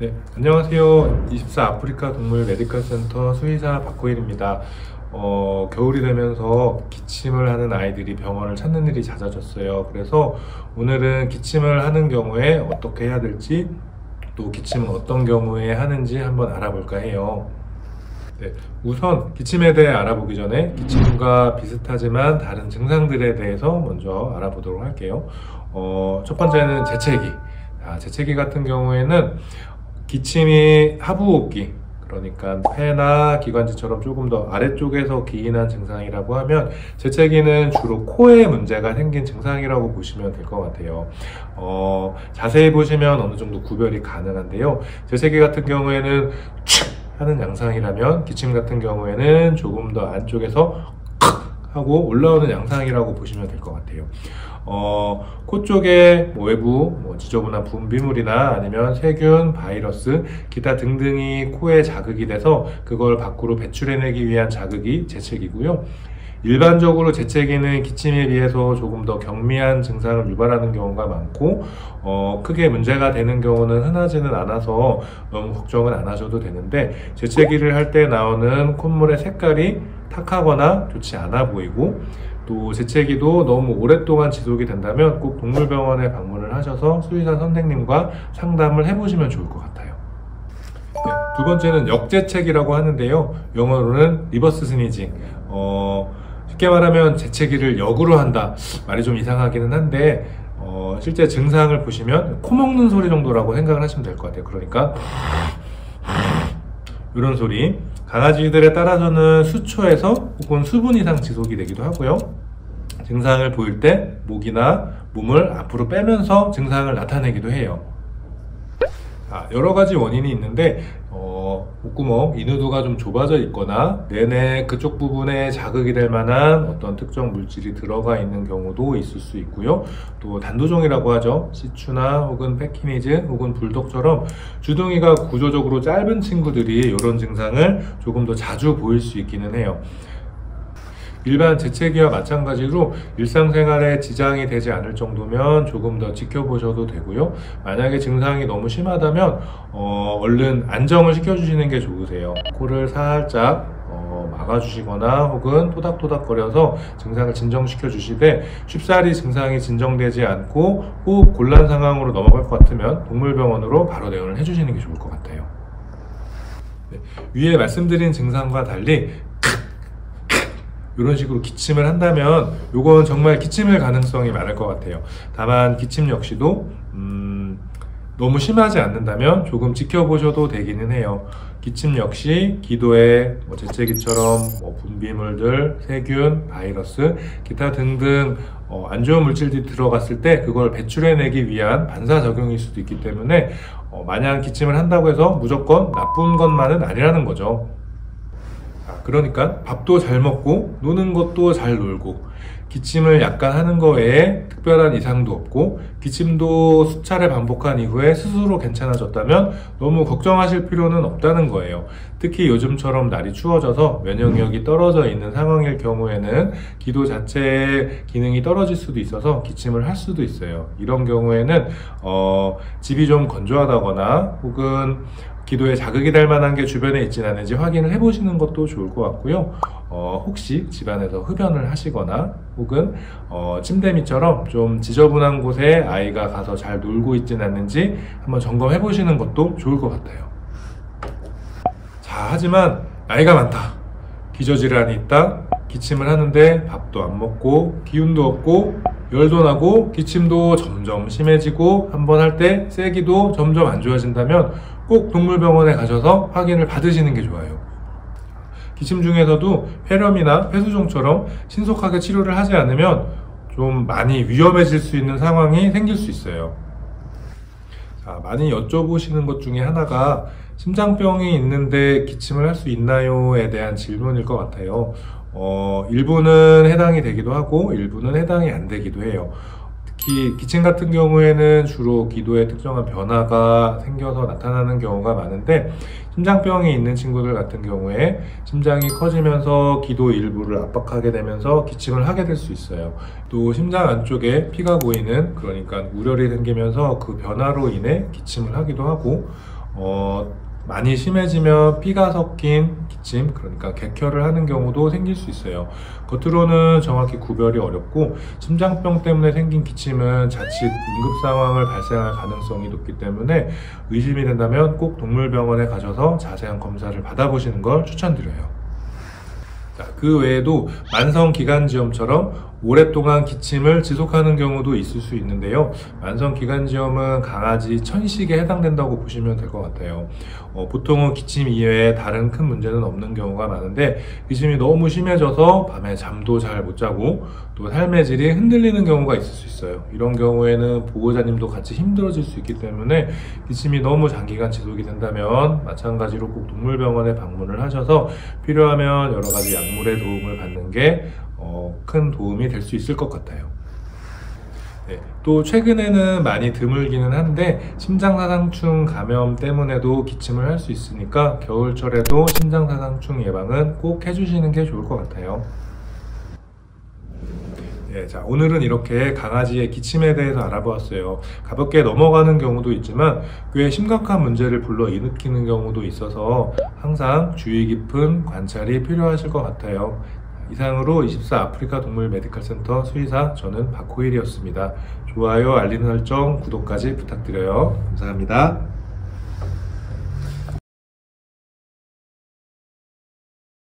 네, 안녕하세요. 24 아프리카 동물 메디컬 센터 수의사 박호일입니다. 겨울이 되면서 기침을 하는 아이들이 병원을 찾는 일이 잦아졌어요. 그래서 오늘은 기침을 하는 경우에 어떻게 해야 될지, 또 기침은 어떤 경우에 하는지 한번 알아볼까 해요. 네, 우선 기침에 대해 알아보기 전에 기침과 비슷하지만 다른 증상들에 대해서 먼저 알아보도록 할게요. 첫 번째는 재채기. 재채기 같은 경우에는 기침이 하부호흡기, 그러니까 폐나 기관지처럼 조금 더 아래쪽에서 기인한 증상이라고 하면, 재채기는 주로 코에 문제가 생긴 증상이라고 보시면 될 것 같아요. 자세히 보시면 어느 정도 구별이 가능한데요. 재채기 같은 경우에는 칙 하는 양상이라면, 기침 같은 경우에는 조금 더 안쪽에서 하고 올라오는 양상이라고 보시면 될 것 같아요. 코 쪽에 외부 지저분한 분비물이나 아니면 세균, 바이러스, 기타 등등이 코에 자극이 돼서 그걸 밖으로 배출해내기 위한 자극이 재채기고요. 일반적으로 재채기는 기침에 비해서 조금 더 경미한 증상을 유발하는 경우가 많고, 크게 문제가 되는 경우는 흔하지는 않아서 너무 걱정은 안 하셔도 되는데, 재채기를 할 때 나오는 콧물의 색깔이 탁하거나 좋지 않아 보이고, 또 재채기도 너무 오랫동안 지속이 된다면 꼭 동물병원에 방문을 하셔서 수의사 선생님과 상담을 해보시면 좋을 것 같아요. 네, 두 번째는 역재채기라고 하는데요. 영어로는 리버스 스니징. 쉽게 말하면 재채기를 역으로 한다. 말이 좀 이상하기는 한데, 실제 증상을 보시면 코 먹는 소리 정도라고 생각을 하시면 될 것 같아요. 그러니까 이런 소리. 강아지들에 따라서는 수초에서 혹은 수분 이상 지속이 되기도 하고요. 증상을 보일 때 목이나 몸을 앞으로 빼면서 증상을 나타내기도 해요. 여러 가지 원인이 있는데, 목구멍, 인후두가 좀 좁아져 있거나 내내 그쪽 부분에 자극이 될 만한 어떤 특정 물질이 들어가 있는 경우도 있을 수 있고요. 또 단두종이라고 하죠. 시추나 혹은 패키니즈 혹은 불독처럼 주둥이가 구조적으로 짧은 친구들이 이런 증상을 조금 더 자주 보일 수 있기는 해요. 일반 재채기와 마찬가지로 일상생활에 지장이 되지 않을 정도면 조금 더 지켜보셔도 되고요. 만약에 증상이 너무 심하다면 얼른 안정을 시켜주시는 게 좋으세요. 코를 살짝 막아주시거나 혹은 토닥토닥거려서 증상을 진정시켜 주시되, 쉽사리 증상이 진정되지 않고 호흡 곤란 상황으로 넘어갈 것 같으면 동물병원으로 바로 내원을 해주시는 게 좋을 것 같아요. 네, 위에 말씀드린 증상과 달리 이런 식으로 기침을 한다면 이건 정말 기침일 가능성이 많을 것 같아요. 다만 기침 역시도 너무 심하지 않는다면 조금 지켜보셔도 되기는 해요. 기침 역시 기도에 재채기처럼 분비물들, 세균, 바이러스, 기타 등등 안 좋은 물질들이 들어갔을 때 그걸 배출해내기 위한 반사작용일 수도 있기 때문에 마냥 기침을 한다고 해서 무조건 나쁜 것만은 아니라는 거죠. 그러니까 밥도 잘 먹고 노는 것도 잘 놀고, 기침을 약간 하는 거 외에 특별한 이상도 없고, 기침도 수차례 반복한 이후에 스스로 괜찮아졌다면 너무 걱정하실 필요는 없다는 거예요. 특히 요즘처럼 날이 추워져서 면역력이 떨어져 있는 상황일 경우에는 기도 자체의 기능이 떨어질 수도 있어서 기침을 할 수도 있어요. 이런 경우에는 집이 좀 건조하다거나 혹은 기도에 자극이 될 만한 게 주변에 있지는 않은지 확인을 해보시는 것도 좋을 것 같고요. 혹시 집안에서 흡연을 하시거나 혹은 침대 밑처럼 좀 지저분한 곳에 아이가 가서 잘 놀고 있지는 않는지 한번 점검해 보시는 것도 좋을 것 같아요. 하지만 나이가 많다, 기저질환이 있다, 기침을 하는데 밥도 안 먹고 기운도 없고 열도 나고 기침도 점점 심해지고 한번 할 때 세기도 점점 안 좋아진다면 꼭 동물병원에 가셔서 확인을 받으시는 게 좋아요. 기침 중에서도 폐렴이나 폐수종처럼 신속하게 치료를 하지 않으면 좀 많이 위험해질 수 있는 상황이 생길 수 있어요. 많이 여쭤보시는 것 중에 하나가 심장병이 있는데 기침을 할 수 있나요?에 대한 질문일 것 같아요. 일부는 해당이 되기도 하고 일부는 해당이 안 되기도 해요. 특히 기침 같은 경우에는 주로 기도에 특정한 변화가 생겨서 나타나는 경우가 많은데, 심장병이 있는 친구들 같은 경우에 심장이 커지면서 기도 일부를 압박하게 되면서 기침을 하게 될 수 있어요. 또 심장 안쪽에 피가 고이는, 그러니까 우열이 생기면서 그 변화로 인해 기침을 하기도 하고, 많이 심해지면 피가 섞인 기침, 그러니까 객혈을 하는 경우도 생길 수 있어요. 겉으로는 정확히 구별이 어렵고 심장병 때문에 생긴 기침은 자칫 응급 상황을 발생할 가능성이 높기 때문에 의심이 된다면 꼭 동물병원에 가셔서 자세한 검사를 받아보시는 걸 추천드려요. 그 외에도 만성기관지염처럼 오랫동안 기침을 지속하는 경우도 있을 수 있는데요. 만성기관지염은 강아지 천식에 해당된다고 보시면 될 것 같아요. 보통은 기침 이외에 다른 큰 문제는 없는 경우가 많은데 기침이 너무 심해져서 밤에 잠도 잘 못 자고 또 삶의 질이 흔들리는 경우가 있을 수 있어요. 이런 경우에는 보호자님도 같이 힘들어질 수 있기 때문에 기침이 너무 장기간 지속이 된다면 마찬가지로 꼭 동물병원에 방문을 하셔서 필요하면 여러 가지 약물의 도움을 받는 게 큰 도움이 될 수 있을 것 같아요. 네, 또 최근에는 많이 드물기는 한데 심장사상충 감염 때문에도 기침을 할 수 있으니까 겨울철에도 심장사상충 예방은 꼭 해주시는 게 좋을 것 같아요. 네, 자, 오늘은 이렇게 강아지의 기침에 대해서 알아보았어요. 가볍게 넘어가는 경우도 있지만 꽤 심각한 문제를 불러일으키는 경우도 있어서 항상 주의 깊은 관찰이 필요하실 것 같아요. 이상으로 24 아프리카 동물 메디컬 센터 수의사 저는 박호일이었습니다. 좋아요, 알림 설정, 구독까지 부탁드려요. 감사합니다.